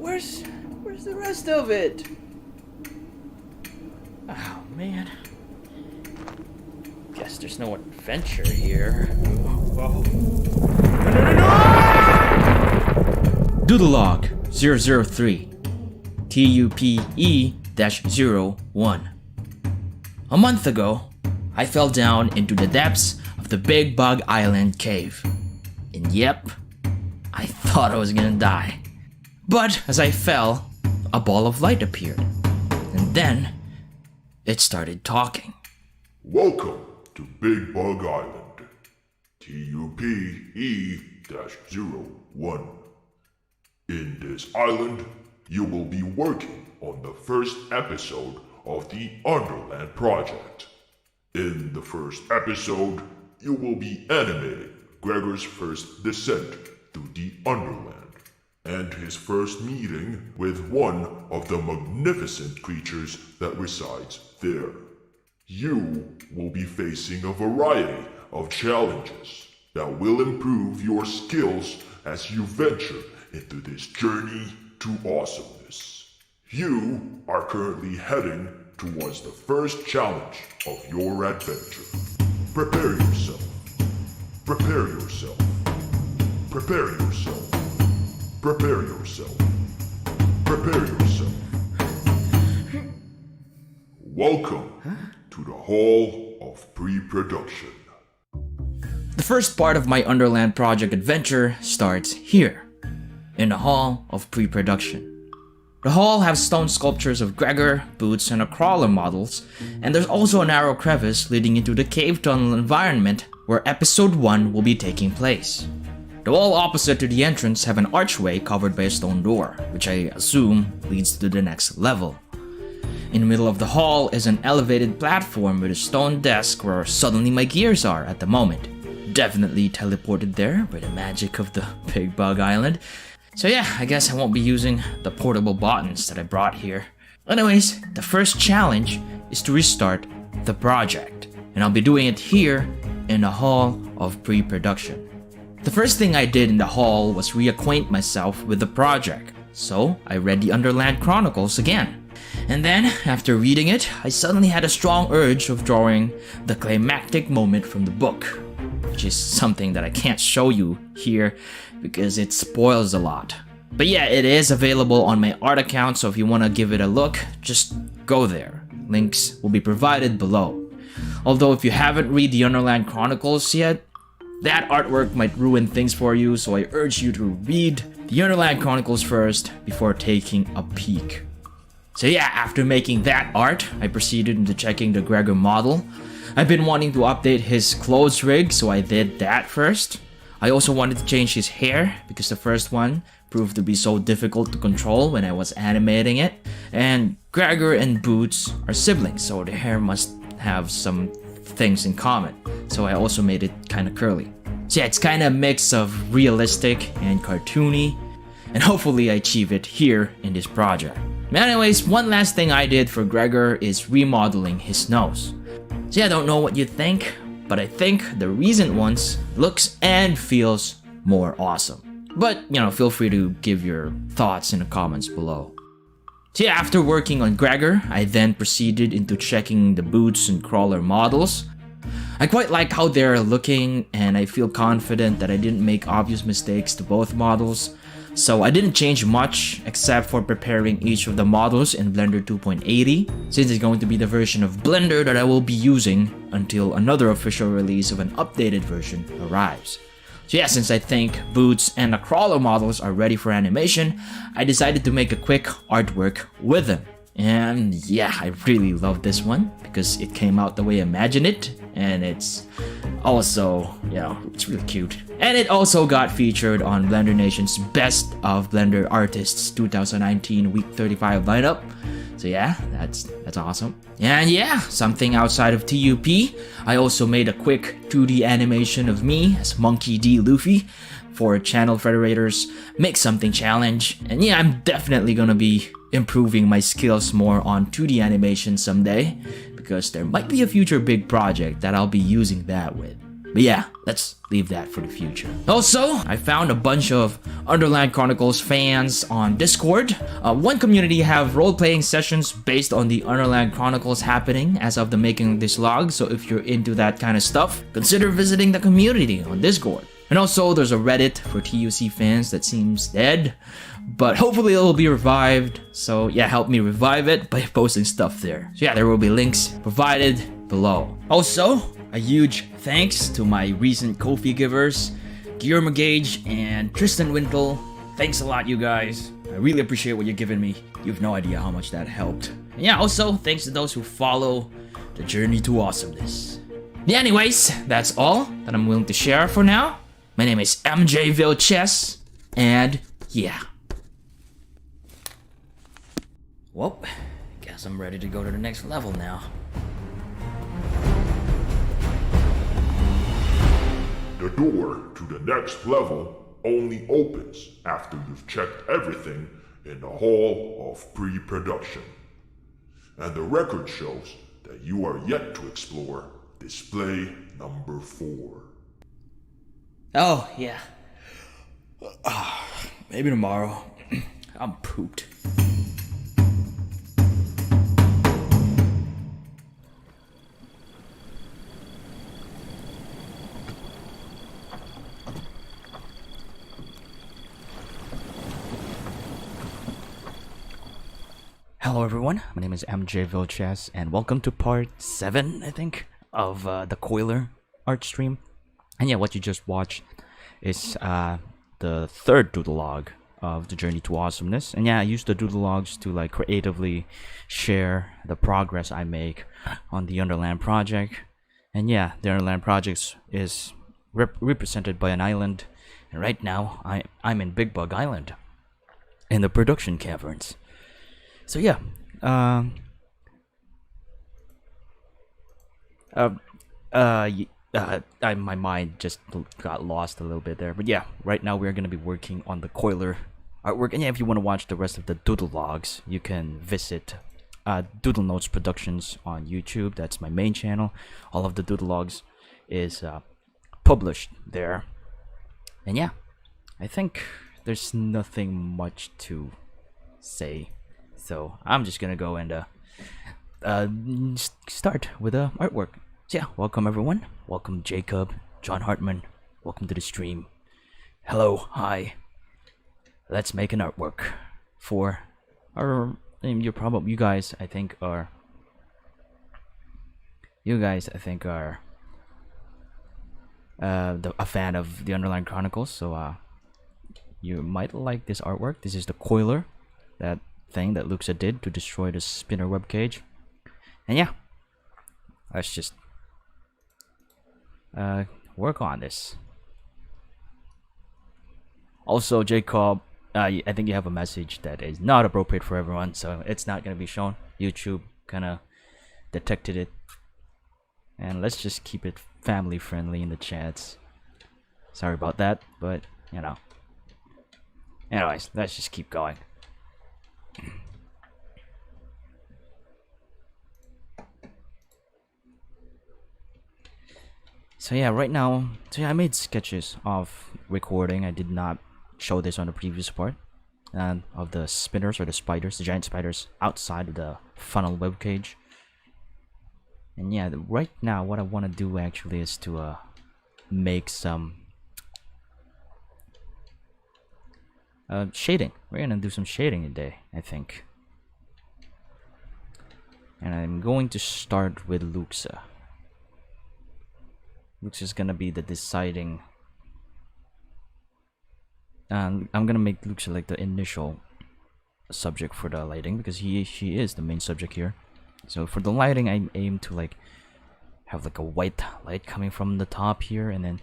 Where's the rest of it? Oh, man. Guess there's no adventure here. Whoa. No! Doodlelog 003 TUPE-01. A month ago, I fell down into the depths of the Big Bug Island cave. And yep, I thought I was gonna die. But as I fell, a ball of light appeared. And then, it started talking. Welcome to Big Bug Island, TUPE-01. In this island, you will be working on the first episode of the Underland project. In the first episode, you will be animating Gregor's first descent through the Underland and his first meeting with one of the magnificent creatures that resides there. You will be facing a variety of challenges that will improve your skills as you venture into this journey to awesomeness. You are currently heading towards the first challenge of your adventure. Prepare yourself. Prepare yourself. Prepare yourself. Prepare yourself. Prepare yourself. Welcome to the Hall of Pre-Production. The first part of my Underland project adventure starts here, in the Hall of Pre-Production. The hall has stone sculptures of Gregor, Boots, and a crawler models, and there's also a narrow crevice leading into the cave tunnel environment where episode 1 will be taking place. The wall opposite to the entrance have an archway covered by a stone door, which I assume leads to the next level. In the middle of the hall is an elevated platform with a stone desk where suddenly my gears are at the moment. Definitely teleported there by the magic of the Big Bug Island. So yeah, I guess I won't be using the portable buttons that I brought here. Anyways, the first challenge is to restart the project, and I'll be doing it here in the Hall of Pre-Production. The first thing I did in the hall was reacquaint myself with the project, so I read the Underland Chronicles again. And then, after reading it, I suddenly had a strong urge of drawing the climactic moment from the book, which is something that I can't show you here because it spoils a lot. But yeah, it is available on my art account, so if you want to give it a look, just go there. Links will be provided below. Although if you haven't read the Underland Chronicles yet, that artwork might ruin things for you, so I urge you to read the Underland Chronicles first before taking a peek. So yeah, after making that art, I proceeded into checking the Gregor model. I've been wanting to update his clothes rig, so I did that first. I also wanted to change his hair because the first one proved to be so difficult to control when I was animating it. And Gregor and Boots are siblings, so their hair must have some things in common. So I also made it kind of curly. So yeah, it's kind of a mix of realistic and cartoony, and hopefully I achieve it here in this project. Anyways, one last thing I did for Gregor is remodeling his nose. So yeah, I don't know what you think, but I think the recent ones looks and feels more awesome. But, feel free to give your thoughts in the comments below. So yeah, after working on Gregor, I then proceeded into checking the Boots and Crawler models. I quite like how they're looking, and I feel confident that I didn't make obvious mistakes to both models. So I didn't change much except for preparing each of the models in Blender 2.80, since it's going to be the version of Blender that I will be using until another official release of an updated version arrives. So yeah, since I think Boots and the Crawler models are ready for animation, I decided to make a quick artwork with them. And yeah, I really love this one because it came out the way I imagined it, and it's also, it's really cute. And it also got featured on Blender Nation's Best of Blender Artists 2019 Week 35 lineup. So yeah, that's awesome. And yeah, something outside of TUP, I also made a quick 2D animation of me as Monkey D. Luffy for Channel Federator's Make Something Challenge. And yeah, I'm definitely gonna be improving my skills more on 2D animation someday, because there might be a future big project that I'll be using that with. But yeah, let's leave that for the future. Also, I found a bunch of Underland Chronicles fans on Discord. One community have role-playing sessions based on the Underland Chronicles happening as of the making of this log, so if you're into that kind of stuff, consider visiting the community on Discord. And also, there's a Reddit for TUC fans that seems dead, but hopefully it'll be revived. So yeah, help me revive it by posting stuff there. So yeah, there will be links provided below. Also, a huge thanks to my recent KoFi givers, GulliermoGage and Tristan Wintle. Thanks a lot, you guys. I really appreciate what you're giving me. You have no idea how much that helped. And yeah, also, thanks to those who follow the journey to awesomeness. Yeah, anyways, that's all that I'm willing to share for now. My name is MJ Vilches, and yeah. Well, guess I'm ready to go to the next level now. The door to the next level only opens after you've checked everything in the hall of pre-production. And the record shows that you are yet to explore display number 4. Oh, yeah. Maybe tomorrow. I'm pooped. Hello everyone, my name is MJ Vilches, and welcome to part 7, I think, of the Coiler art stream. And yeah, what you just watched is the third doodle log of the journey to awesomeness. And yeah, I use the doodle logs to like creatively share the progress I make on the Underland project. And yeah, the Underland project is represented by an island, and right now I'm in Big Bug Island in the production caverns. So yeah, my mind just got lost a little bit there, but yeah, right now we're gonna be working on the Coiler artwork. And yeah, if you want to watch the rest of the doodle logs, you can visit Doodle Notes Productions on YouTube. That's my main channel. All of the doodle logs is published there. And yeah, I think there's nothing much to say. So I'm just gonna go and start with artwork. So yeah, welcome everyone. Welcome Jacob, John Hartman. Welcome to the stream. Hello, hi. Let's make an artwork for our. You guys I think are a fan of the Underland Chronicles, so you might like this artwork. This is the Coiler, that thing that Luxa did to destroy the spinner web cage. And yeah, let's just work on this. Also, Jacob, I think you have a message that is not appropriate for everyone, so it's not gonna be shown. YouTube kind of detected it, and let's just keep it family friendly in the chats. Sorry about that, but you know. Anyways, let's just keep going. So yeah, right now, I made sketches of recording. I did not show this on the previous part, of the spinners or the spiders, the giant spiders outside of the funnel web cage. And yeah, right now what I want to do actually is to make some shading. We're gonna do some shading today, I think. And I'm going to start with Luxa. Luxa's gonna be the deciding. I'm gonna make Luxa like the initial subject for the lighting, because she is the main subject here. So for the lighting, I aim to like have like a white light coming from the top here, and then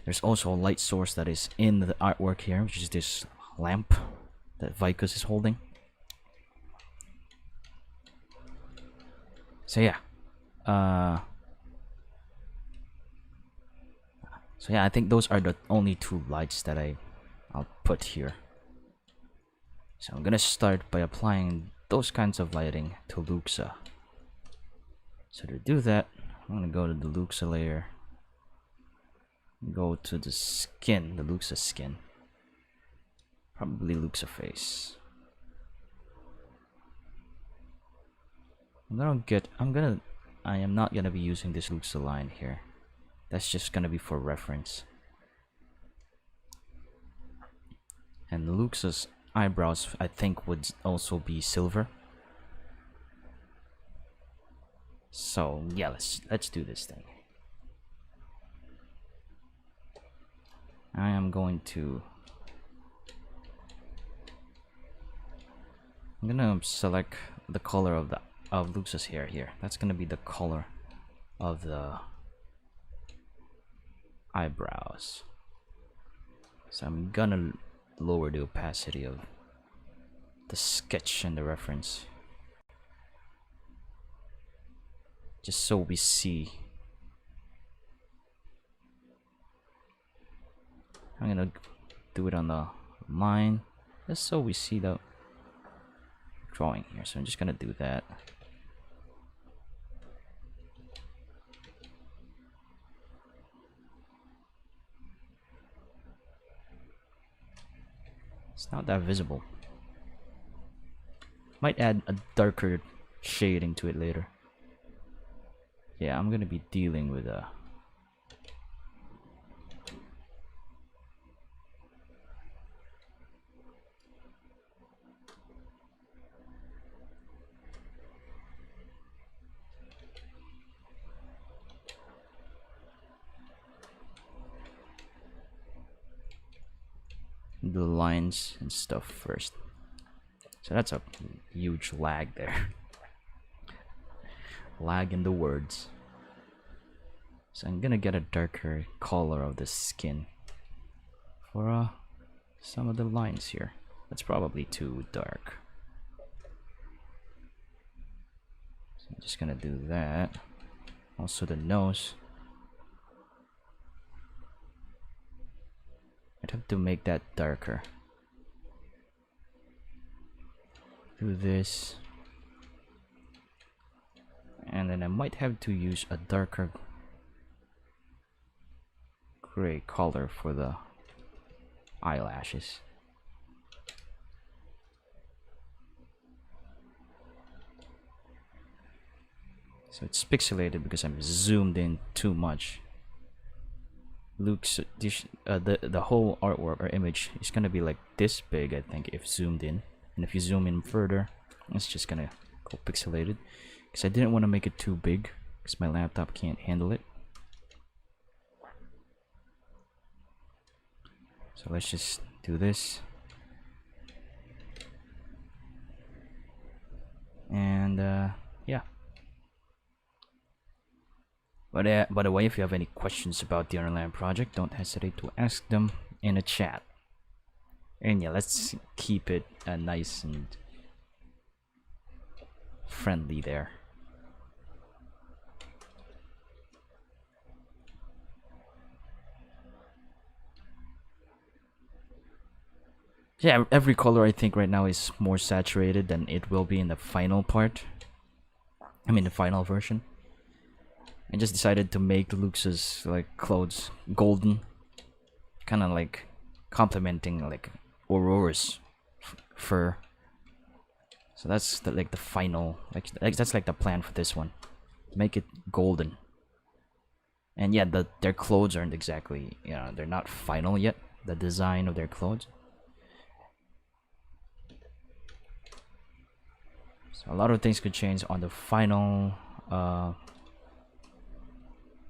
there's also a light source that is in the artwork here, which is this lamp that Vicus is holding. So yeah, I think those are the only two lights that I'll put here. So I'm gonna start by applying those kinds of lighting to Luxa. So to do that, I'm gonna go to the Luxa layer, Go to the skin, the Luxa skin. Probably Luxa face. I am not gonna be using this Luxa line here. That's just gonna be for reference. And Luxa's eyebrows, I think, would also be silver. So yeah, let's do this thing. I am going to. I'm gonna select the color of Luxa's hair here. That's gonna be the color of the eyebrows. So I'm gonna lower the opacity of the sketch and the reference, just so we see. I'm gonna do it on the line, just so we see the drawing here. So I'm just gonna do that. It's not that visible. Might add a darker shading to it later. Yeah, I'm gonna be dealing with the lines and stuff first. So that's a huge lag there. Lag in the words. So I'm gonna get a darker color of the skin for some of the lines here. That's probably too dark. So I'm just gonna do that. Also the nose. I'd have to make that darker. Do this. And then I might have to use a darker gray color for the eyelashes. So it's pixelated because I'm zoomed in too much. Looks the whole artwork or image is gonna be like this big, I think, if zoomed in. And if you zoom in further, it's just gonna go pixelated. Because I didn't want to make it too big, because my laptop can't handle it. So let's just do this. And yeah. But by the way, if you have any questions about the Underland project, don't hesitate to ask them in a chat. And yeah, let's keep it nice and friendly there. Yeah, every color I think right now is more saturated than it will be in the final part. I mean the final version. I just decided to make Lux's like clothes golden, kind of like complementing like Aurora's fur. So that's the final that's like the plan for this one. Make it golden. And yeah, their clothes aren't exactly, you know, they're not final yet. The design of their clothes. So a lot of things could change on the final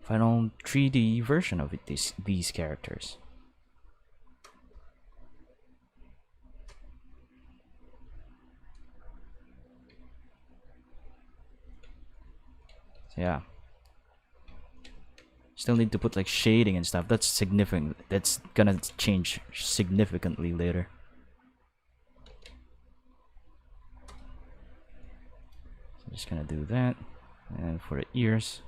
final 3D version of these characters. So yeah. Still need to put like shading and stuff. That's significant. That's gonna change significantly later. So I'm just gonna do that. And for the ears,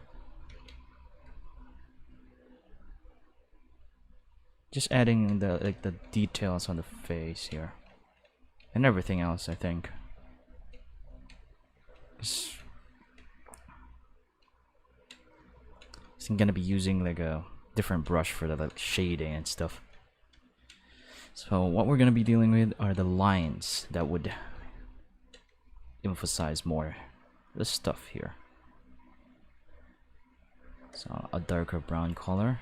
just adding the the details on the face here, and everything else. I think. I'm gonna be using like a different brush for the like, shading and stuff. So what we're gonna be dealing with are the lines that would emphasize more the stuff here. So a darker brown color.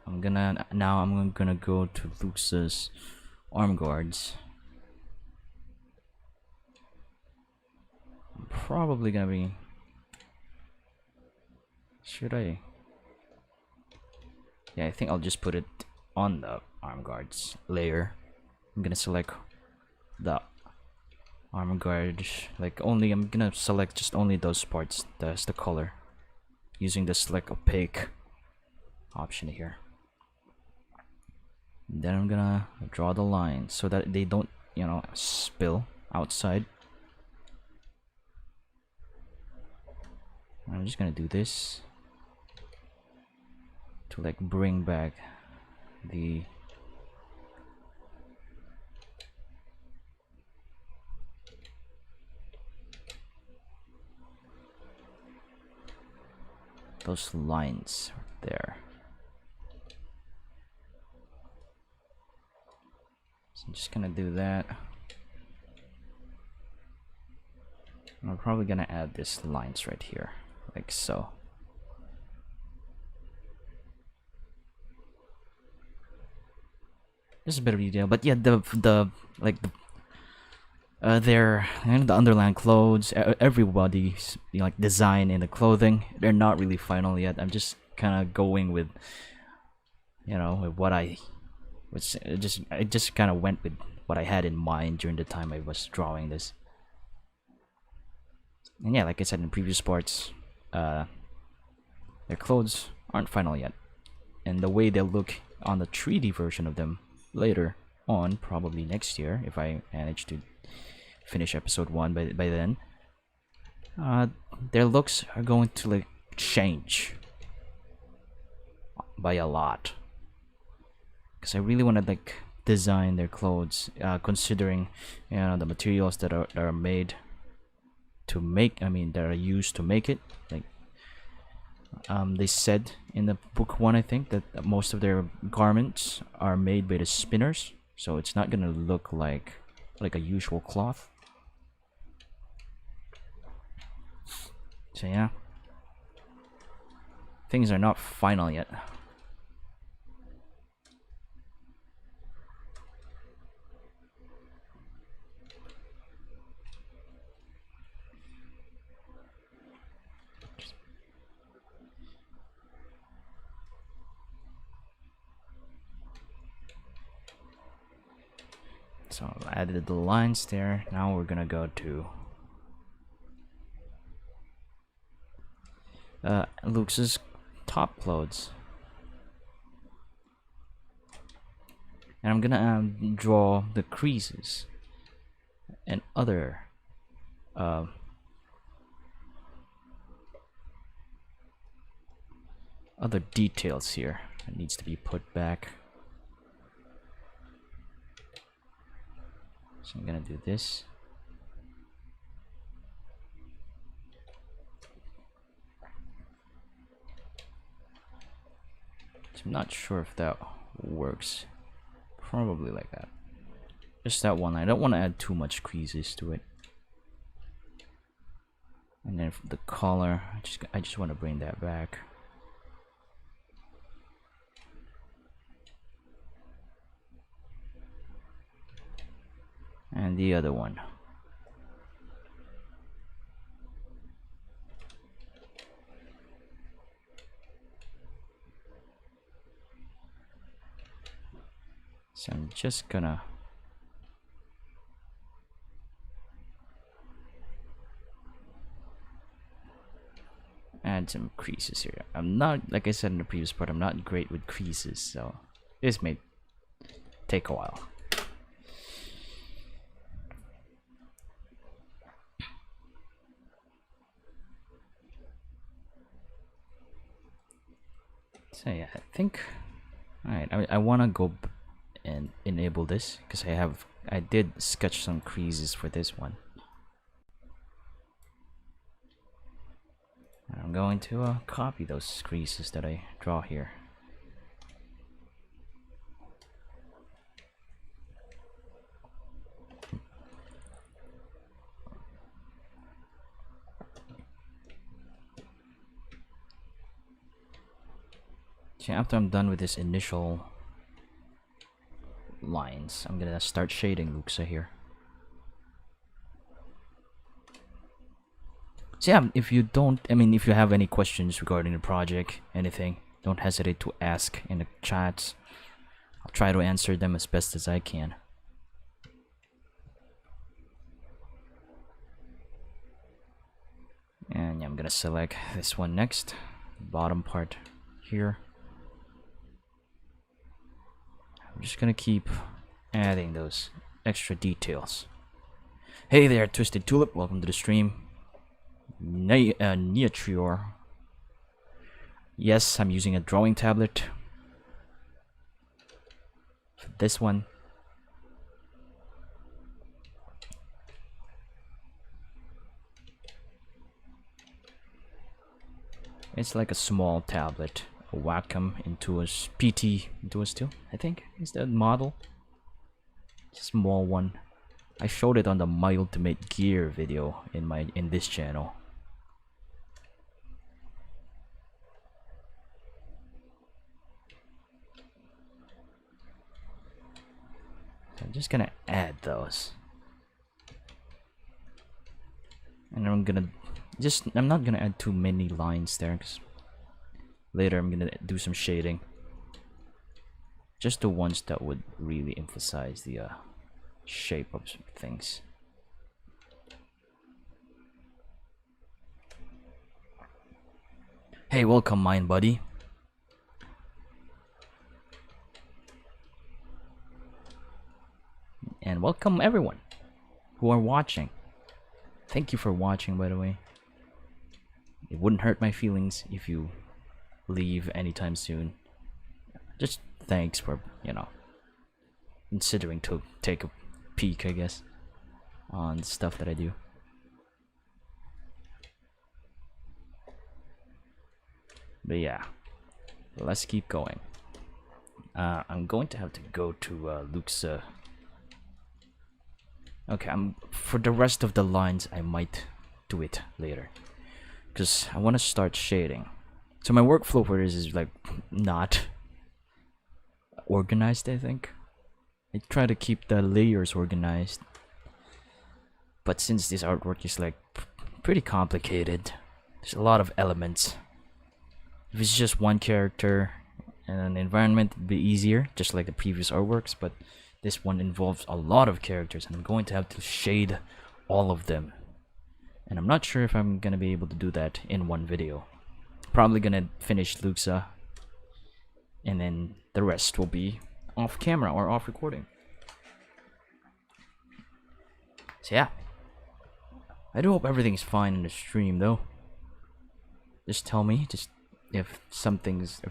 I'm gonna go to Lux's arm guards. I'm probably gonna be. Should I? Yeah, I think I'll just put it on the arm guards layer. I'm gonna select the arm guard, like only I'm gonna select just only those parts. That's the color, using the select opaque option here. Then I'm gonna draw the line so that they don't, you know, spill outside. I'm just gonna do this to like bring back the those lines there. So I'm just gonna do that. I'm probably gonna add these lines right here, like so. Just a bit of detail, but yeah, the like their, you know, the underland clothes, everybody's, you know, like design in the clothing, they're not really final yet. I'm just kind of going with, you know, with what I just kind of went with what I had in mind during the time I was drawing this. And yeah, like I said in previous parts, their clothes aren't final yet, and the way they look on the 3D version of them later on, probably next year if I manage to finish episode 1 by then, their looks are going to like change by a lot, because I really want to like design their clothes, considering, you know, the materials that are made to make, I mean, that are used to make it. Like they said in the book 1, I think, that most of their garments are made by the spinners, so it's not gonna look like a usual cloth. So yeah, things are not final yet. So I've added the lines there. Now we're gonna go to Lux's top clothes, and I'm gonna draw the creases and other details here that needs to be put back. So I'm gonna do this. So I'm not sure if that works. Probably like that. Just that one. I don't want to add too much creases to it. And then for the collar, I just want to bring that back. And the other one. So I'm just gonna add some creases here. I'm not, like I said in the previous part, I'm not great with creases, so this may take a while. So yeah, I think, alright, I want to go and enable this, because I did sketch some creases for this one. And I'm going to copy those creases that I draw here. So after I'm done with this initial lines, I'm gonna start shading Luxa here. So yeah, if you if you have any questions regarding the project, anything, don't hesitate to ask in the chats. I'll try to answer them as best as I can. And yeah, I'm gonna select this one next, bottom part here. I'm just gonna keep adding those extra details. Hey there, Twisted Tulip, welcome to the stream. Neatrior. Yes, I'm using a drawing tablet for this one. It's like a small tablet, a Wacom Intuos PT Intuos 2, I think is the model. Small one. I showed it on the My Ultimate Gear video in this channel. So I'm just gonna add those, and I'm not gonna add too many lines there, because later I'm gonna do some shading. Just the ones that would really emphasize the shape of things. Hey, welcome, Mind Buddy. And welcome everyone who are watching. Thank you for watching, by the way. It wouldn't hurt my feelings if you leave anytime soon. Just thanks for, considering to take a peek, I guess, on the stuff that I do. But yeah, let's keep going. I'm going to have to go to Luke's. Okay, for the rest of the lines, I might do it later, because I want to start shading. So my workflow for this is like not organized, I think. I try to keep the layers organized, but since this artwork is like pretty complicated, there's a lot of elements. If it's just one character and an environment, it'd be easier, just like the previous artworks, but this one involves a lot of characters, and I'm going to have to shade all of them. And I'm not sure if I'm gonna be able to do that in one video. Probably gonna finish Luxa, and then the rest will be off camera or off recording. So yeah, I do hope everything's fine in the stream though. Just tell me if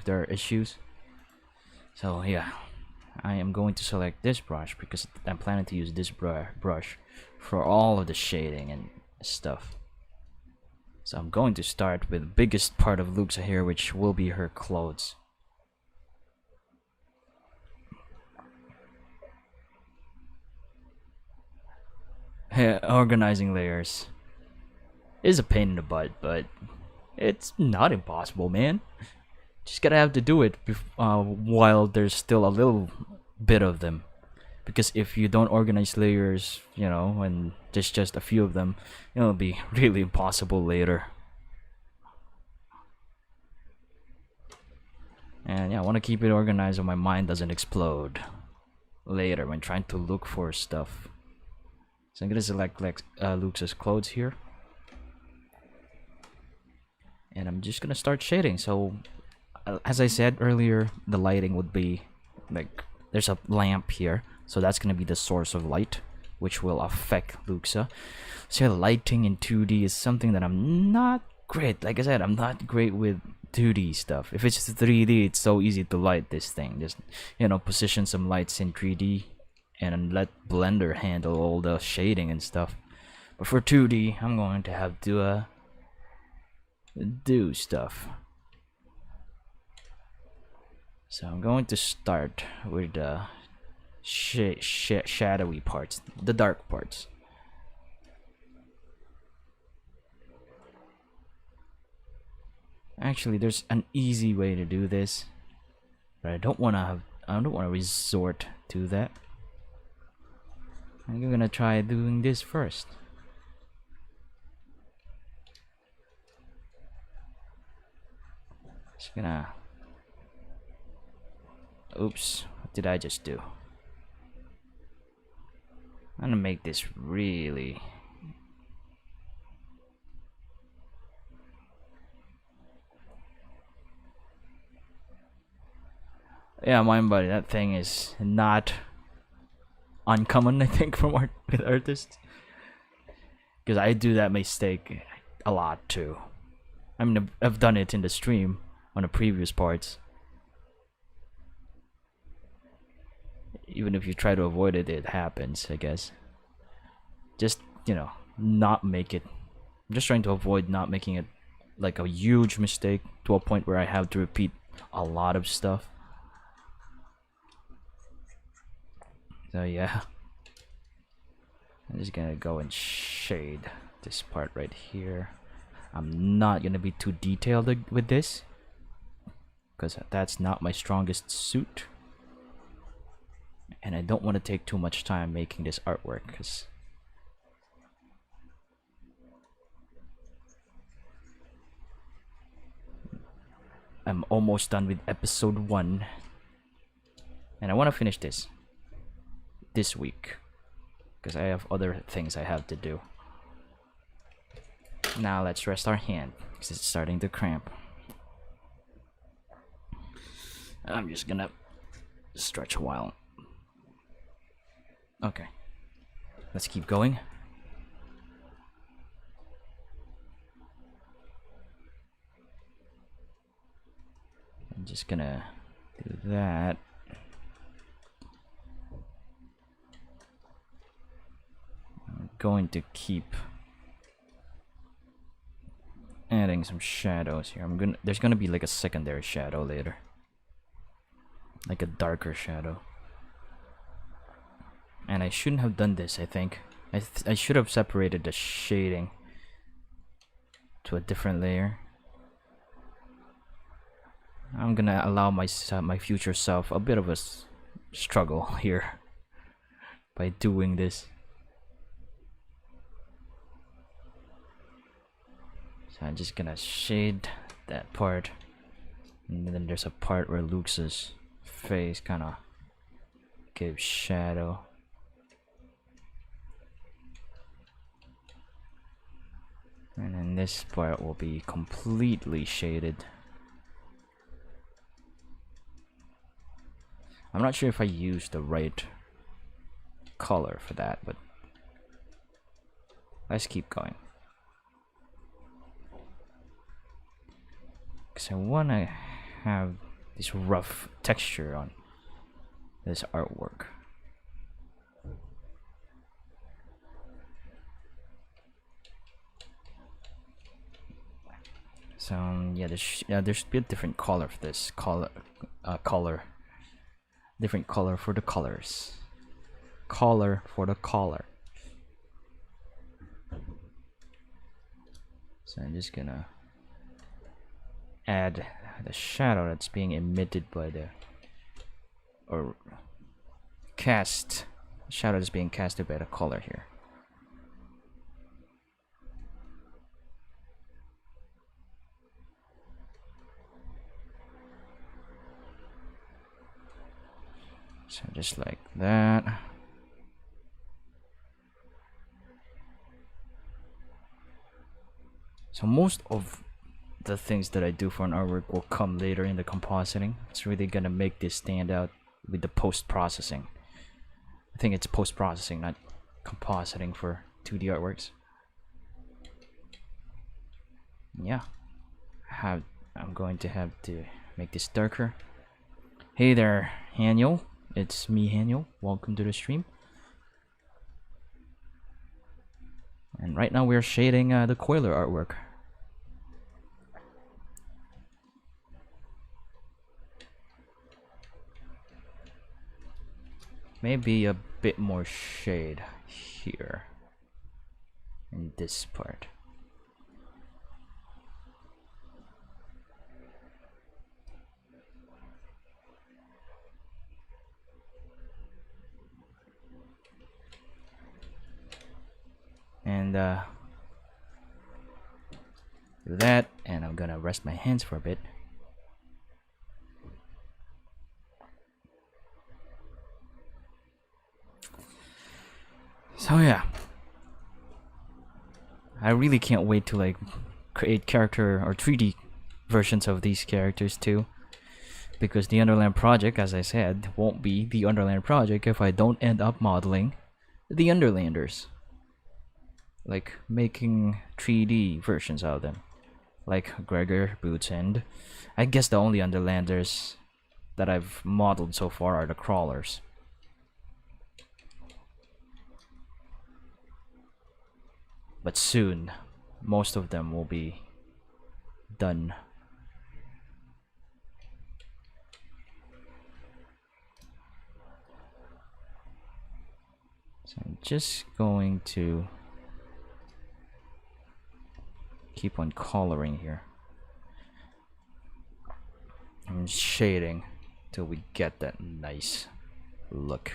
there are issues. So yeah, I am going to select this brush because I'm planning to use this brush for all of the shading and stuff. So I'm going to start with the biggest part of Luxa here, which will be her clothes. Organizing layers is a pain in the butt, but it's not impossible, man. Just gotta have to do it while there's still a little bit of them, because if you don't organize layers, and there's just a few of them, it'll be really impossible later. And yeah, I want to keep it organized so my mind doesn't explode later when trying to look for stuff. So I'm gonna select Lux's clothes here, and I'm just gonna start shading. So as I said earlier, the lighting would be like, there's a lamp here, so that's gonna be the source of light, which will affect Luxa. So lighting in 2D is something that I'm not great. Like I said, I'm not great with 2D stuff. If it's 3D, it's so easy to light this thing. Just position some lights in 3D and let Blender handle all the shading and stuff. But for 2D, I'm going to have to do stuff. So I'm going to start with the shadowy parts, the dark parts. Actually, there's an easy way to do this. But I don't wanna resort to that. I'm gonna try doing this first. Just gonna... Oops, what did I just do? I'm gonna make this really... Yeah, mind buddy, that thing is not uncommon, I think, from with artists. Because I do that mistake a lot too. I mean, I've done it in the stream on the previous parts. Even if you try to avoid it, it happens, I guess. Just, you know, not make it. I'm just trying to avoid not making it like a huge mistake to a point where I have to repeat a lot of stuff. So yeah, I'm just gonna go and shade this part right here. I'm not gonna be too detailed with this because that's not my strongest suit, and I don't want to take too much time making this artwork because I'm almost done with episode 1 and I want to finish this week because I have other things I have to do. Now let's rest our hand because it's starting to cramp. I'm just gonna stretch a while. Okay, let's keep going. I'm just gonna do that. I'm going to keep adding some shadows here. There's gonna be like a secondary shadow later, like a darker shadow. And I shouldn't have done this. I think I should have separated the shading to a different layer. I'm gonna allow my future self a bit of a struggle here by doing this. So I'm just gonna shade that part, and then there's a part where Lux's face kind of gives shadow. And then this part will be completely shaded. I'm not sure if I used the right color for that, but let's keep going. Because I want to have this rough texture on this artwork. So yeah, there's a different color for this different color for the colors. Color for the color. So I'm just gonna add the shadow that's being emitted by the shadow that's being casted by the color here. So just like that. So most of the things that I do for an artwork will come later in the compositing. It's really gonna make this stand out with the post-processing. I think it's post-processing, not compositing for 2D artworks. Yeah, I'm going to have to make this darker. Hey there, Haniel. It's me, Haniel. Welcome to the stream. And right now we're shading the Coiler artwork. Maybe a bit more shade here in this part. And do that, and I'm gonna rest my hands for a bit. So yeah, I really can't wait to like create character or 3D versions of these characters too, because the Underland project, as I said, won't be the Underland project if I don't end up modeling the Underlanders, like making 3D versions of them, like Gregor, Boots, and I guess the only Underlanders that I've modeled so far are the crawlers. But soon, most of them will be done. So I'm just going to keep on coloring here. I'm shading till we get that nice look.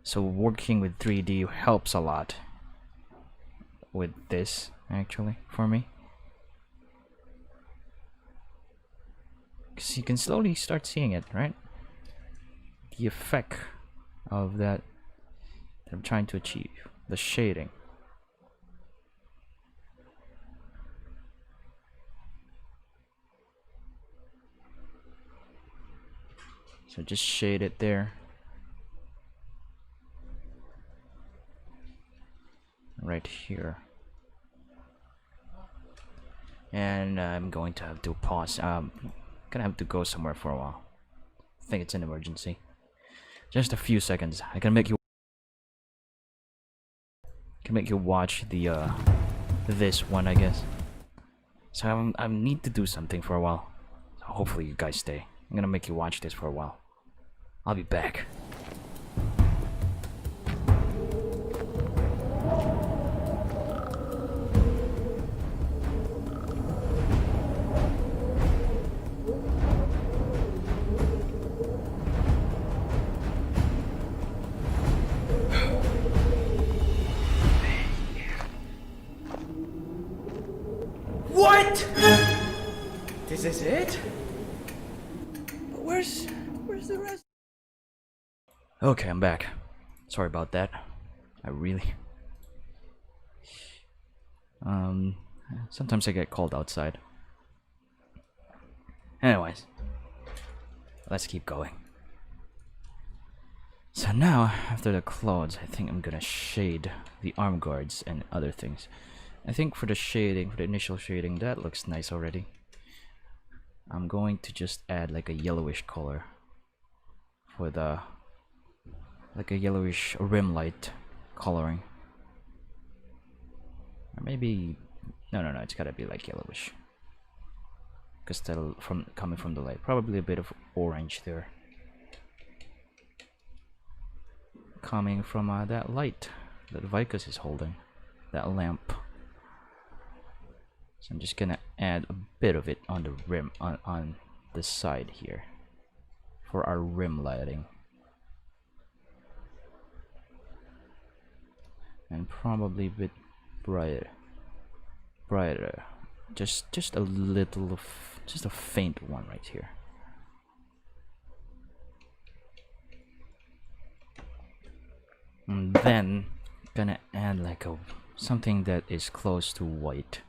So working with 3D helps a lot with this, actually, for me. Because you can slowly start seeing it, right? The effect of that I'm trying to achieve, the shading. So just shade it there. Right here. And I'm going to have to pause. Gonna have to go somewhere for a while. I think it's an emergency. Just a few seconds. I can make you watch the this one, I guess. So I need to do something for a while. So hopefully you guys stay. I'm gonna make you watch this for a while. I'll be back. What? This is it? Where's the rest? Okay, I'm back. Sorry about that. Sometimes I get called outside. Anyways, let's keep going. So now, after the clothes, I think I'm gonna shade the arm guards and other things. I think for the shading, for the initial shading, that looks nice already. I'm going to just add like a yellowish color for the, like a yellowish rim light coloring. Or maybe, no, it's gotta be like yellowish. Because that'll, coming from the light, probably a bit of orange there. Coming from that light that Vicus is holding, that lamp. So I'm just gonna add a bit of it on the rim, on the side here, for our rim lighting. And probably a bit brighter, just a little, just a faint one right here. And then gonna add like something that is close to white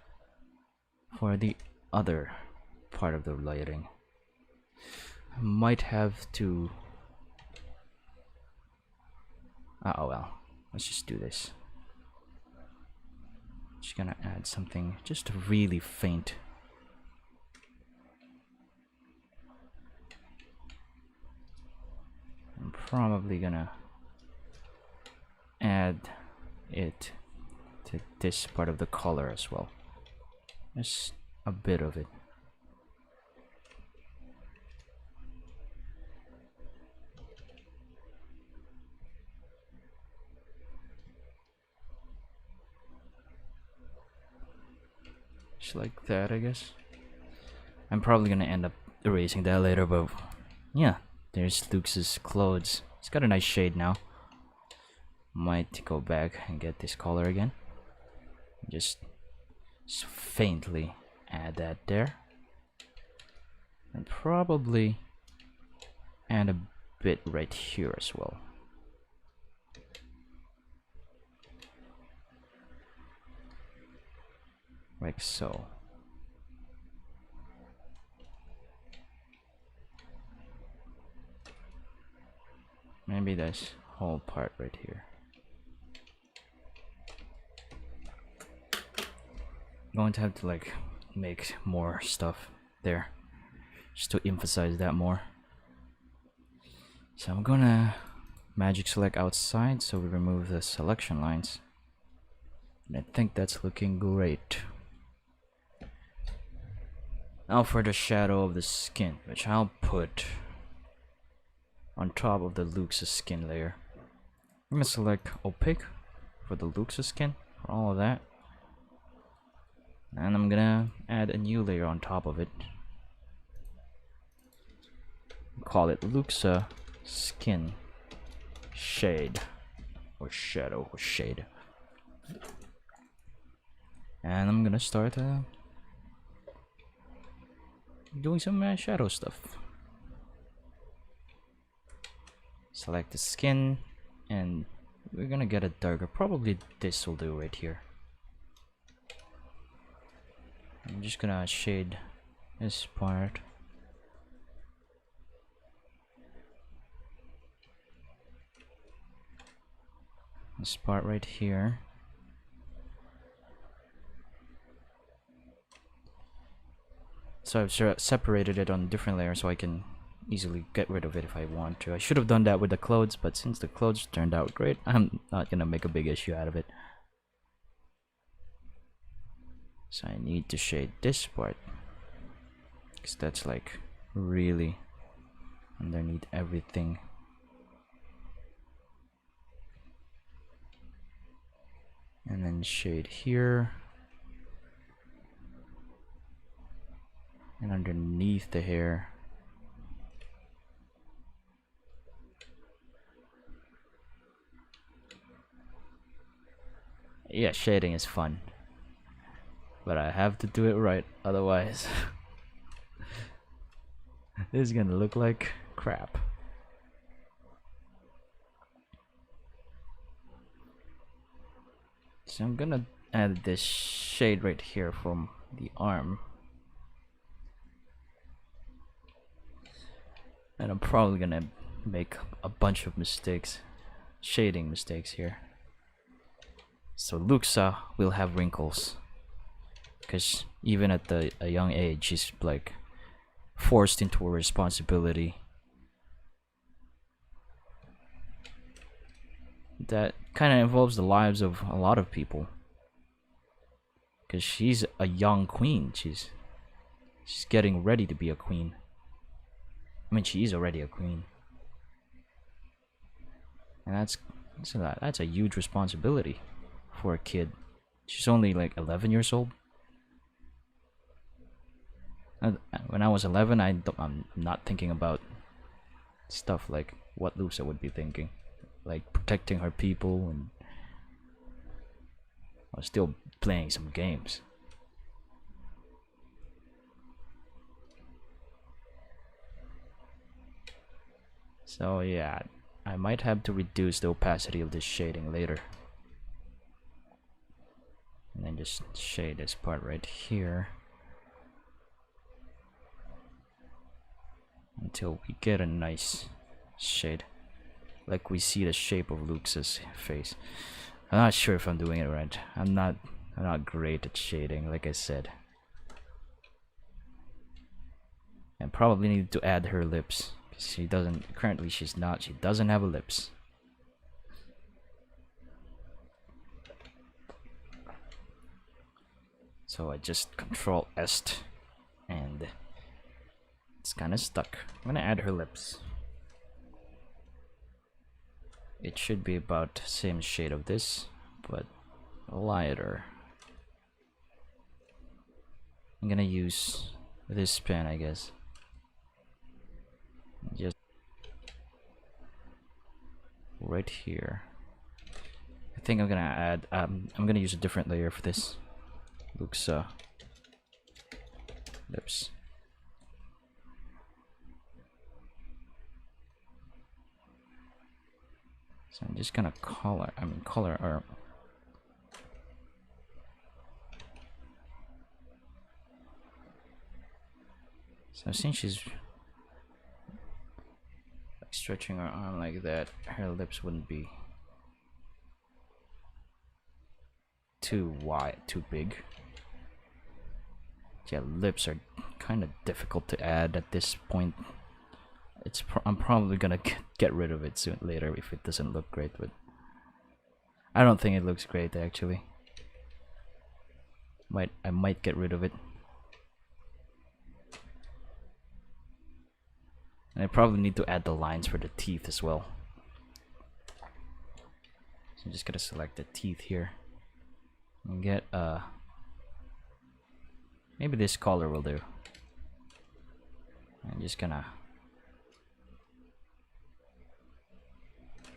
for the other part of the lighting. I might have to oh well, let's just do this. Just gonna add something just really faint. I'm probably gonna add it to this part of the color as well. Just a bit of it. Just like that, I guess. I'm probably gonna end up erasing that later, but yeah, there's Luke's clothes. He's got a nice shade now. Might go back and get this color again. Just faintly add that there. And probably add a bit right here as well. Like so. Maybe this whole part right here. I'm going to have to like make more stuff there just to emphasize that more. So I'm gonna magic select outside so we remove the selection lines. And I think that's looking great. Now for the shadow of the skin, which I'll put on top of the Lux's skin layer. I'm gonna select opaque for the Lux's skin, for all of that. And I'm gonna add a new layer on top of it. Call it Luxa Skin Shade, or Shadow, or Shade. And I'm gonna start doing some shadow stuff. Select the skin, and we're gonna get a darker. Probably this will do right here. I'm just gonna shade this part. This part right here. So I've separated it on different layers so I can easily get rid of it if I want to. I should have done that with the clothes, but since the clothes turned out great, I'm not gonna make a big issue out of it. So I need to shade this part, because that's like really underneath everything. And then shade here. And underneath the hair. Yeah, shading is fun. But I have to do it right, otherwise this is gonna look like crap. So I'm gonna add this shade right here from the arm. And I'm probably gonna make a bunch of mistakes, shading mistakes here. So Luxa will have wrinkles, because even at a young age, she's like forced into a responsibility that kind of involves the lives of a lot of people. Because she's a young queen, she's getting ready to be a queen. I mean, she is already a queen, and that's a huge responsibility for a kid. She's only like 11 years old. When I was 11, I'm not thinking about stuff like what Luxa would be thinking, like protecting her people, and I was still playing some games. So yeah, I might have to reduce the opacity of this shading later. And then just shade this part right here until we get a nice shade, like we see the shape of Lux's face. I'm not sure if I'm doing it right. I'm not great at shading, like I said. And probably need to add her lips. She doesn't have a lips. So I just Control S and it's kind of stuck. I'm gonna add her lips. It should be about the same shade of this, but lighter. I'm gonna use this pen, I guess. Just right here. I think I'm gonna add. I'm gonna use a different layer for this. Looks lips. So I'm just gonna color. Color or. So since she's like stretching her arm like that, her lips wouldn't be too wide, too big. Yeah, lips are kind of difficult to add at this point. I'm probably gonna get rid of it soon later if it doesn't look great, but I don't think it looks great actually. I might get rid of it. And I probably need to add the lines for the teeth as well. So I'm just gonna select the teeth here and get maybe this color will do. I'm just gonna,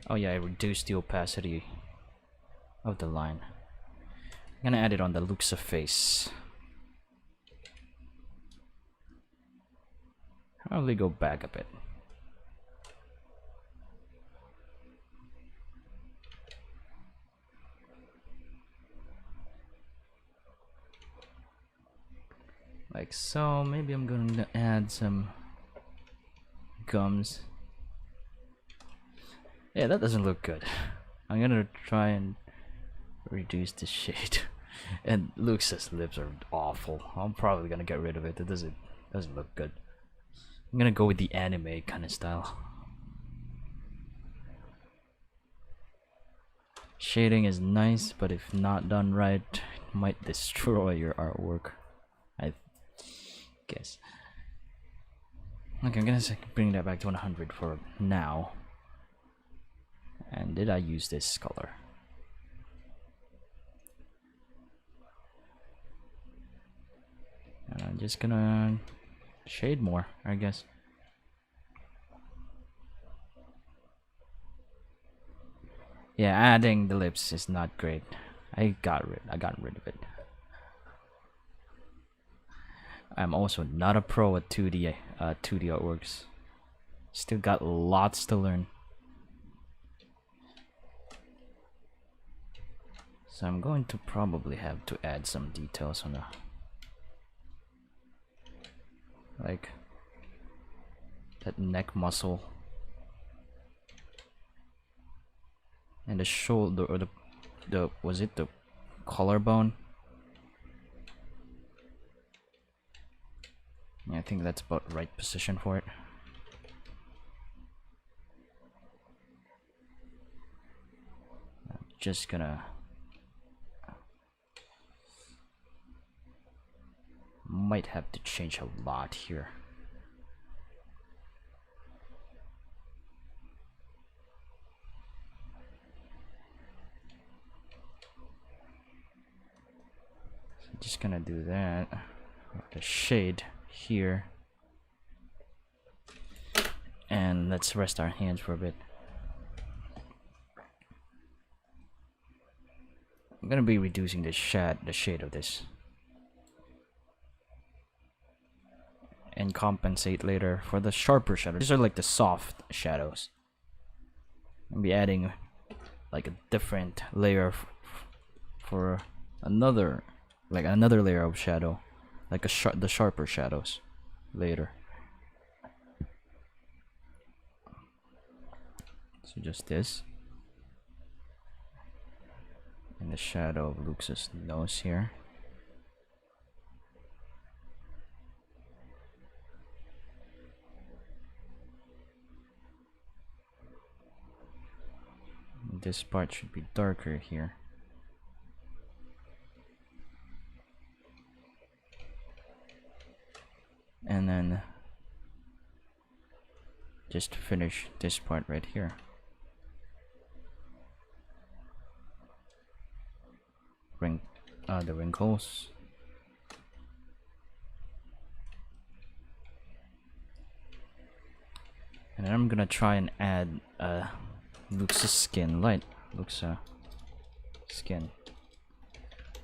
oh yeah, I reduced the opacity of the line. I'm gonna add it on the Luxa face. Probably go back a bit. Like so. Maybe I'm gonna add some gums. Yeah, that doesn't look good. I'm gonna try and reduce the shade. And Luxa's lips are awful. I'm probably gonna get rid of it. It doesn't look good. I'm gonna go with the anime kind of style. Shading is nice, but if not done right, it might destroy your artwork, I guess. Okay, I'm gonna bring that back to 100 for now. And did I use this color? And I'm just gonna shade more, I guess. Yeah, adding the lips is not great. I got rid of it. I'm also not a pro at 2D artworks. Still got lots to learn. So I'm going to probably have to add some details on the, like that neck muscle and the shoulder, or the was it the collarbone? Yeah, I think that's about right position for it. I'm just gonna might have to change a lot here. So I'm just gonna do that. The shade here. And let's rest our hands for a bit. I'm gonna be reducing the shade of this. And compensate later for the sharper shadows. These are like the soft shadows. I'll be adding like a different layer for another layer of shadow, like the sharper shadows later. So just this, and the shadow of Lux's nose here. This part should be darker here. And then just finish this part right here. The wrinkles. And then I'm gonna try and add Lux's skin light. Luxa. skin.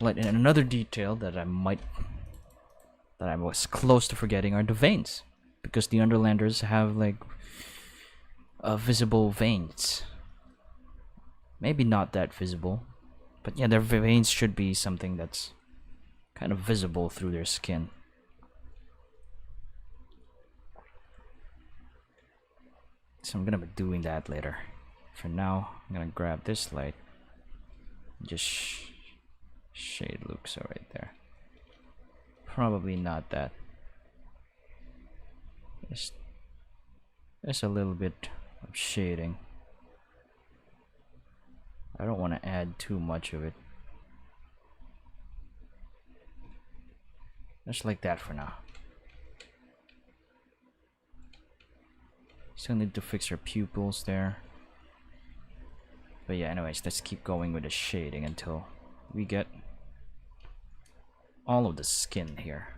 Like, and another detail that I was close to forgetting are the veins, because the Underlanders have like visible veins. Maybe not that visible, but yeah, their veins should be something that's kind of visible through their skin. So I'm gonna be doing that later. For now, I'm gonna grab this light, just shade Luxa right there. Probably not that. There's a little bit of shading. I don't want to add too much of it. Just like that for now. Still need to fix her pupils there. But yeah, anyways, let's keep going with the shading until we get all of the skin here.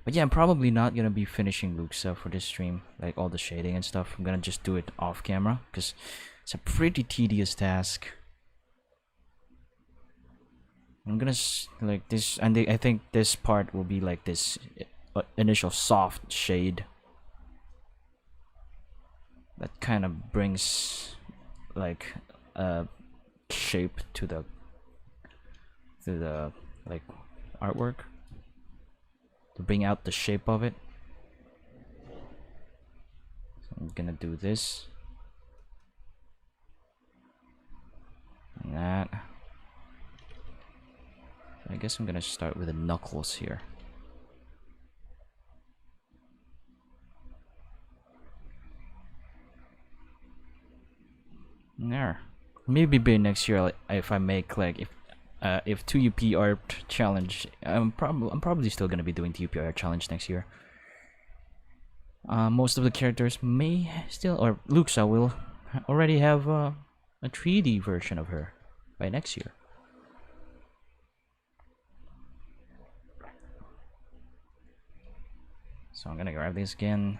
But yeah, I'm probably not gonna be finishing Luxa for this stream, like all the shading and stuff. I'm gonna just do it off camera, because it's a pretty tedious task. I'm gonna like this, and I think this part will be like this initial soft shade that kind of brings like a shape to the like artwork, to bring out the shape of it. So I'm gonna do this and that. I guess I'm gonna start with the knuckles here. There. Maybe by next year, like, if I make like if 2UP art challenge, I'm probably still gonna be doing 2UP art challenge next year. Most of the characters may still, or Luxa will already have a 3D version of her by next year. So I'm gonna grab this again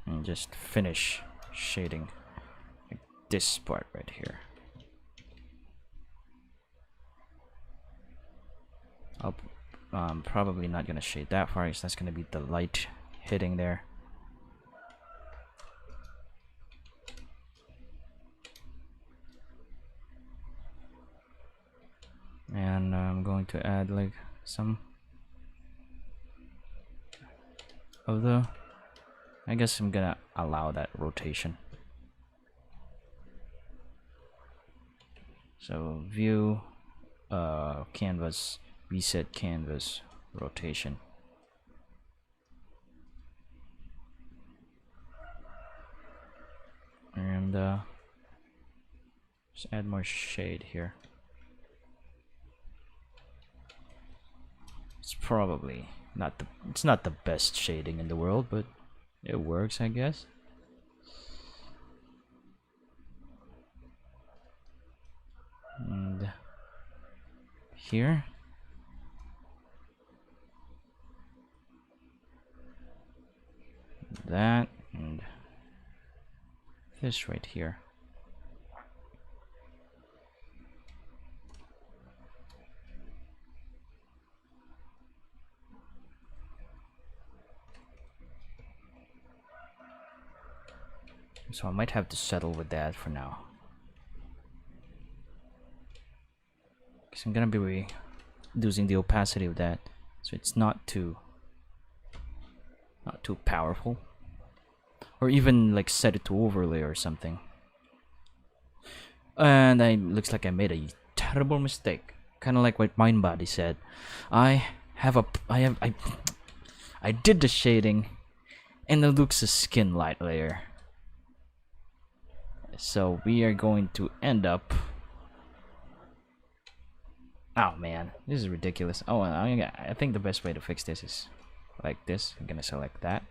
and just finish shading like this part right here. I'm probably not gonna shade that far, because that's gonna be the light hitting there. And I'm going to add like some of the, I guess I'm gonna allow that rotation. So view, canvas, reset canvas, rotation. And just add more shade here. It's probably not the best shading in the world, but it works, I guess. And here, that, and this right here. So I might have to settle with that for now, because I'm gonna be reducing the opacity of that, so it's not too powerful, or even like set it to overlay or something. And looks like I made a terrible mistake, kind of like what MindBody said. I did the shading and it looks a skin light layer. So we are going to end up, oh man, this is ridiculous. Oh, I think the best way to fix this is like this. I'm gonna select that,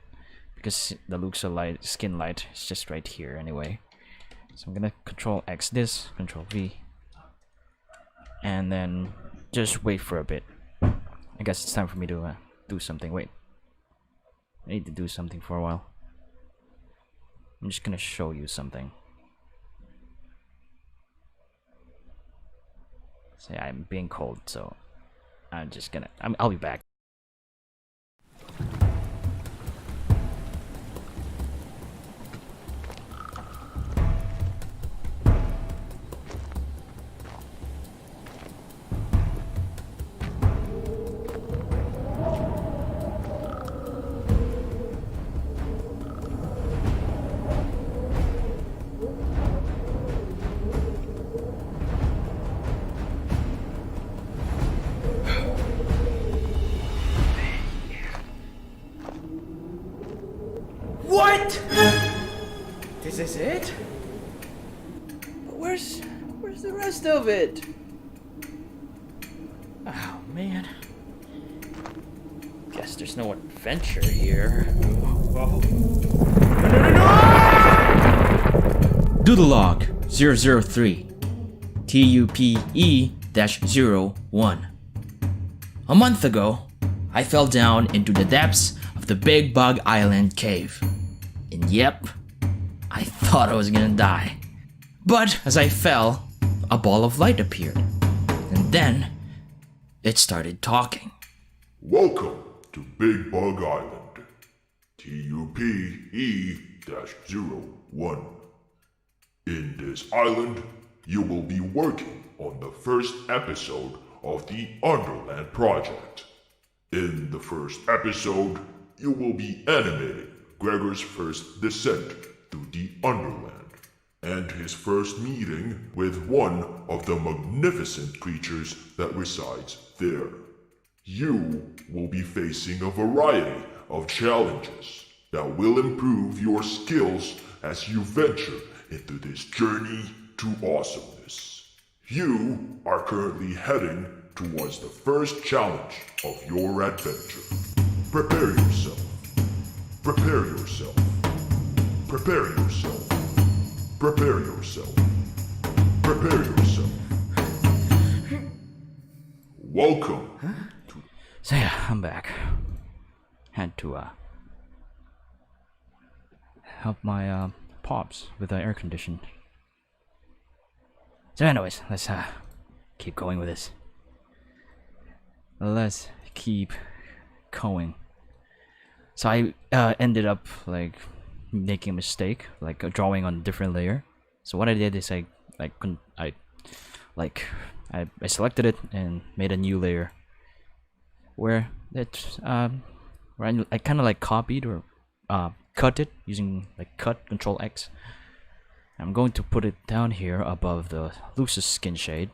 because the Luxa light, skin light, is just right here anyway. So I'm gonna Control X this, Control V, and then just wait for a bit. I guess it's time for me to do something. Wait, I need to do something for a while. I'm just gonna show you something. So yeah, I'm being cold, so I'm just gonna. I'll be back. What? This is it? Where's the rest of it? Oh man. Guess there's no adventure here. Oh. No! Doodlelog 003 TUPE-01. A month ago, I fell down into the depths of the Big Bug Island cave. And yep, I thought I was gonna die. But as I fell, a ball of light appeared. And then, it started talking. Welcome to Big Bug Island. TUPE-01. In this island, you will be working on the first episode of the Underland Project. In the first episode, you will be animating Gregor's first descent to the Underland, and his first meeting with one of the magnificent creatures that resides there. You will be facing a variety of challenges that will improve your skills as you venture into this journey to awesomeness. You are currently heading towards the first challenge of your adventure. Prepare yourself. Prepare yourself. Prepare yourself. Prepare yourself. Prepare yourself. Welcome to... So yeah, I'm back. Had to help my pops with the air condition. So anyways, let's keep going with this. Let's keep going. So I ended up like making a mistake, like drawing on a different layer. So what I did is I selected it and made a new layer where it I kind of like copied or cut it using like cut Control X. I'm going to put it down here above the loosest skin shade,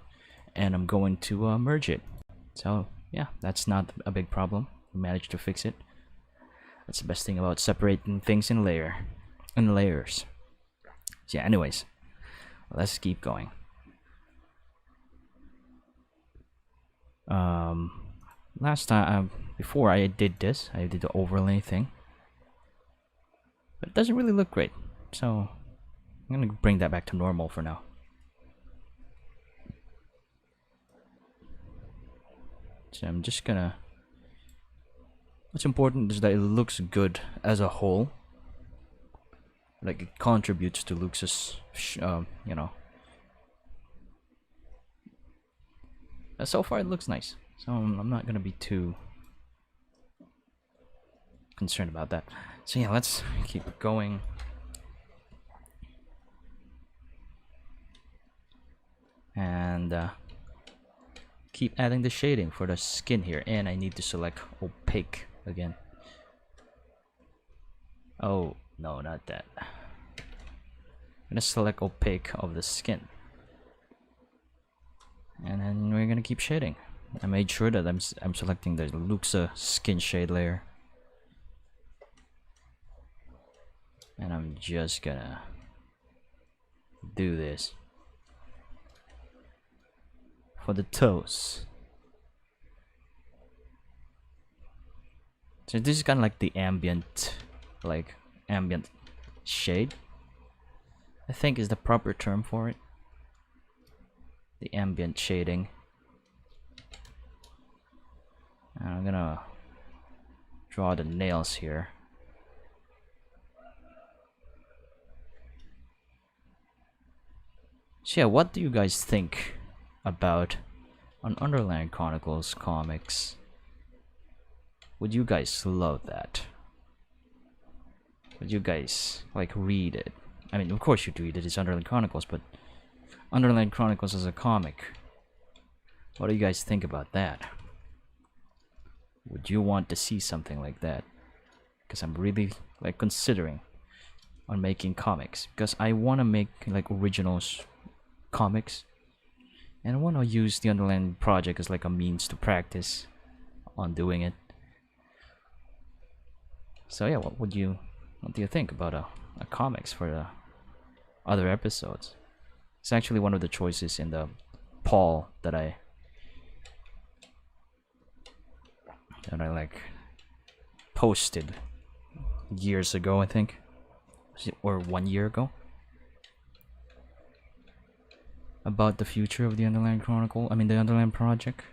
and I'm going to merge it. So yeah, that's not a big problem. We managed to fix it. That's the best thing about separating things in layers. So yeah, anyways, let's keep going. Last time, before I did this, I did the overlay thing, but it doesn't really look great. So I'm gonna bring that back to normal for now. So I'm just gonna. What's important is that it looks good as a whole. Like it contributes to Lux's, you know. So far it looks nice. So I'm not gonna be too concerned about that. So yeah, let's keep going. And keep adding the shading for the skin here, and I need to select opaque again. Oh no, not that. I'm gonna select opaque of the skin, and then we're gonna keep shading. I made sure that I'm selecting the Luxa skin shade layer, and I'm just gonna do this for the toes. So this is kind of like the ambient shade, I think is the proper term for it. The ambient shading. And I'm gonna draw the nails here. So yeah, what do you guys think about on Underland Chronicles comics. Would you guys love that? Would you guys like read it? I mean, of course you'd read it. It's Underland Chronicles, but Underland Chronicles as a comic. What do you guys think about that? Would you want to see something like that? Because I'm really like considering on making comics, because I want to make like originals comics, and I want to use the Underland project as like a means to practice on doing it. So yeah, what do you think about a comics for the other episodes? It's actually one of the choices in the poll that I like posted years ago, I think, or 1 year ago, about the future of the Underland Chronicle. I mean, the Underland project.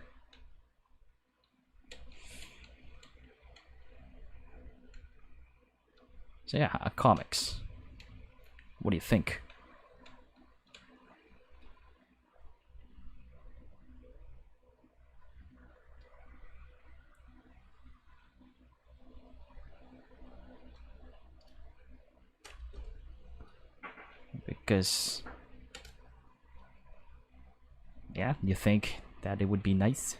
So yeah, comics. What do you think? Because yeah, you think that it would be nice?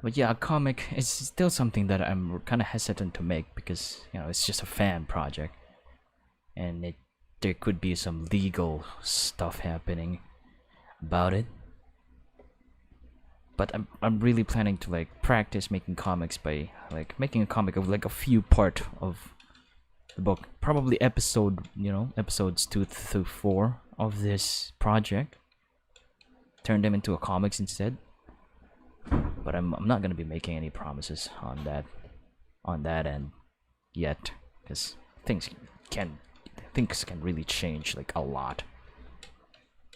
But yeah, a comic is still something that I'm kind of hesitant to make, because you know it's just a fan project, and there could be some legal stuff happening about it. But I'm really planning to like practice making comics by like making a comic of like a few part of the book, probably episodes 2 through 4 of this project. Turn them into a comics instead. But I'm not gonna be making any promises on that end yet, because things can really change like a lot,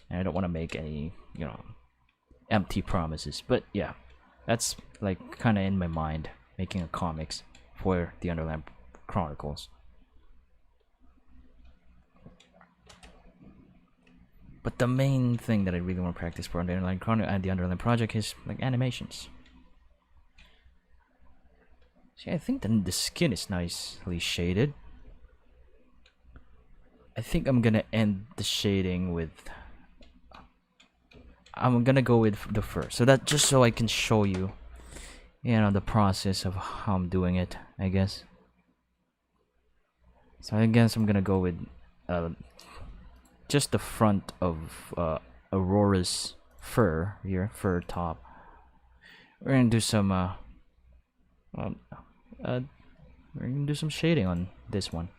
and I don't want to make any empty promises. But yeah, that's like kind of in my mind, making a comics for the Underland Chronicles. But the main thing that I really want to practice for the Underland Chronicle and the Underland project is like animations. See, I think the skin is nicely shaded. I think I'm gonna end the shading with. I'm gonna go with the fur, so that just so I can show you, the process of how I'm doing it, I guess. So I guess I'm gonna go with just the front of Aurora's fur here, fur top. We're gonna do some we're gonna do some shading on this one.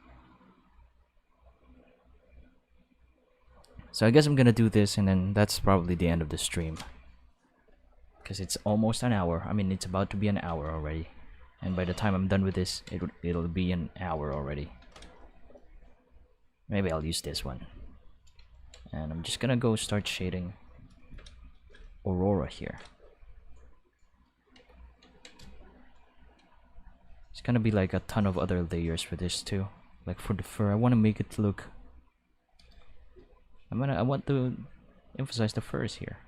So I guess I'm gonna do this, and then that's probably the end of the stream, because it's almost an hour. I mean, it's about to be an hour already, and by the time I'm done with this, it'll be an hour already. Maybe I'll use this one, and I'm just gonna go start shading Aurora here. It's gonna be like a ton of other layers for this too. Like for the fur, I want to make it look. I want to emphasize the furs here,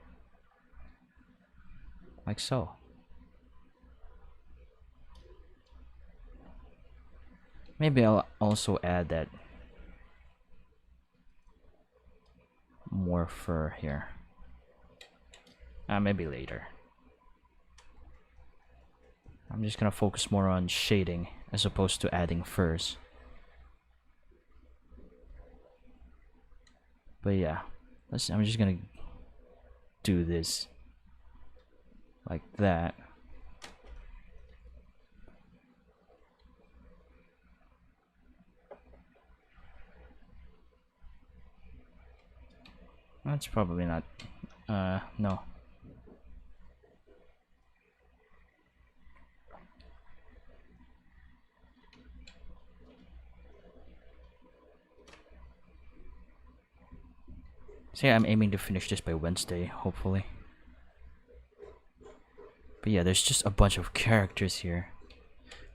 like so. Maybe I'll also add that more fur here. Maybe later. I'm just gonna focus more on shading as opposed to adding furs. But yeah, I'm just gonna do this like that. That's probably not, no. So yeah, I'm aiming to finish this by Wednesday, hopefully. But yeah, there's just a bunch of characters here.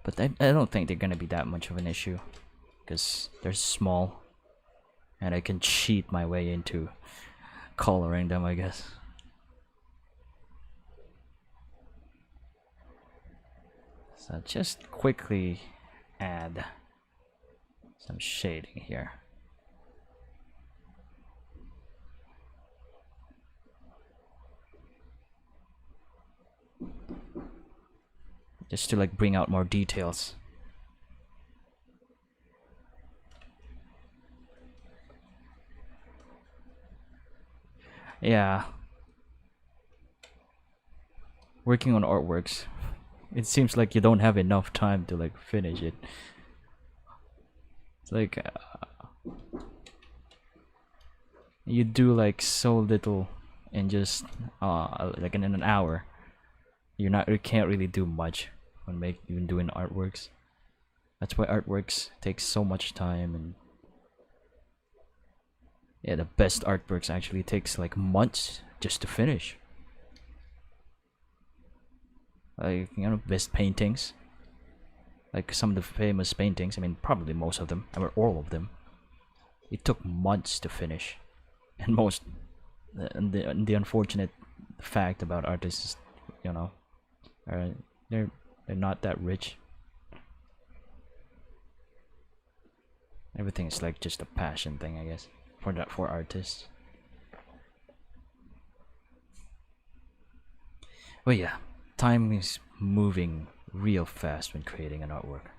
But I don't think they're gonna be that much of an issue, because they're small, and I can cheat my way into coloring them, I guess. So just quickly add some shading here. Just to like bring out more details. Yeah. Working on artworks, it seems like you don't have enough time to like finish it. It's like you do like so little in just like in an hour. You can't really do much when even doing artworks. That's why artworks take so much time, and yeah, the best artworks actually takes like months just to finish. Like, you know, best paintings, like some of the famous paintings, I mean probably most of them, or all of them, it took months to finish. And the unfortunate fact about artists is, you know, they're not that rich. Everything is like just a passion thing, I guess, for artists. But yeah, time is moving real fast when creating an artwork,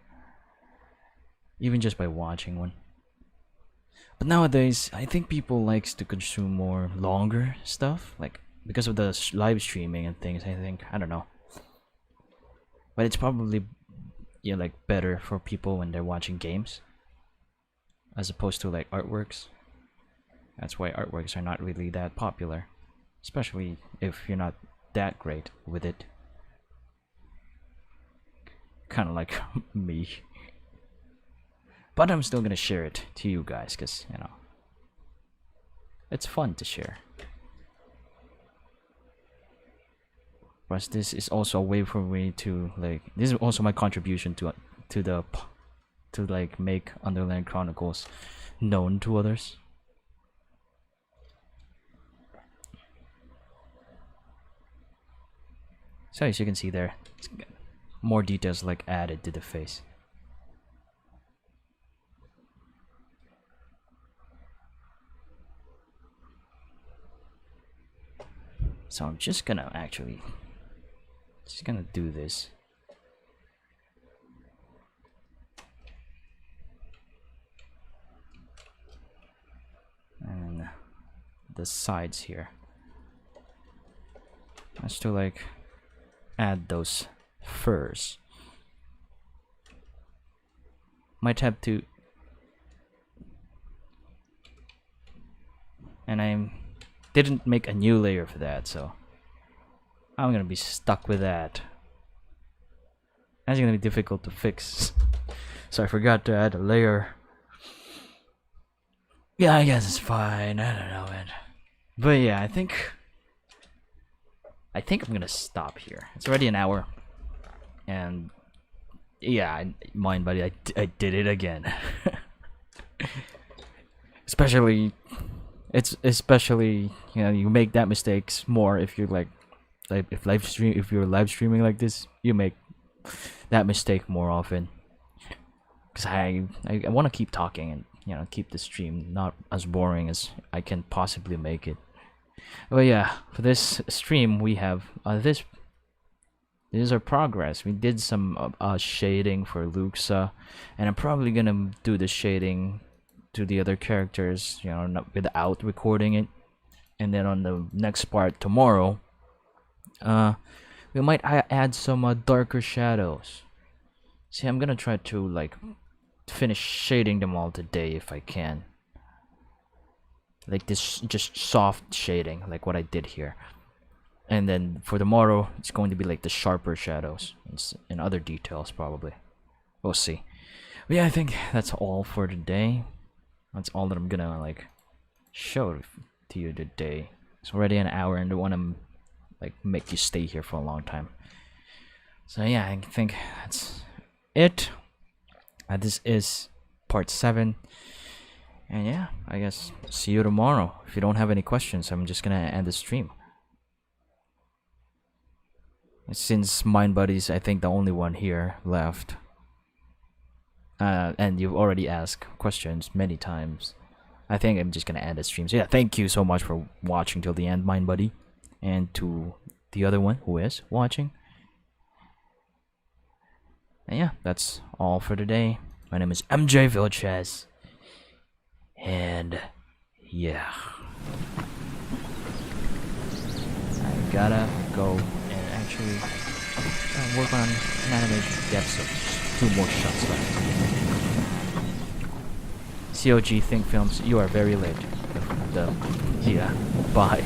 even just by watching one. But nowadays, I think people likes to consume more longer stuff, like because of the live streaming and things. I don't know, but it's probably, yeah, like better for people when they're watching games as opposed to like artworks. That's why artworks are not really that popular, especially if you're not that great with it. Kind of like me. But I'm still gonna share it to you guys because, you know, it's fun to share. Plus, this is also a way for me to like. This is also my contribution to like make Underland Chronicles known to others. So as you can see there, more details like added to the face. So I'm just gonna do this. And the sides here. Let's to like add those furs. Might have to, and I didn't make a new layer for that, so I'm gonna be stuck with that. That's gonna be difficult to fix. So I forgot to add a layer. Yeah, I guess it's fine. I don't know, man. But yeah, I think I'm gonna stop here. It's already an hour, and yeah, mind buddy, I did it again. especially you know, you make that mistakes more if you're like if you're live streaming like this, you make that mistake more often. Because I want to keep talking and, you know, keep the stream not as boring as I can possibly make it. But yeah, for this stream we have this is our progress. We did some shading for Luxa, and I'm probably gonna do the shading to the other characters, you know, not without recording it. And then on the next part tomorrow, we might add some darker shadows. See, I'm gonna try to like finish shading them all today if I can. Like this, just soft shading, like what I did here. And then for tomorrow, it's going to be like the sharper shadows and other details probably. We'll see. But yeah, I think that's all for today. That's all that I'm gonna like show to you today. It's already an hour, and I don't want to like make you stay here for a long time. So yeah, I think that's it. This is part 7. And yeah, I guess see you tomorrow. If you don't have any questions, I'm just gonna end the stream. Since Mind Buddy's, I think, the only one here left. And you've already asked questions many times. I think I'm just gonna end the stream. So yeah, thank you so much for watching till the end, Mind Buddy. And to the other one who is watching. And yeah, that's all for today. My name is MJ Vilches. And yeah. I gotta go and actually work on an animation depth, so 2 more shots left. COG Think Films, you are very late. Yeah, bye.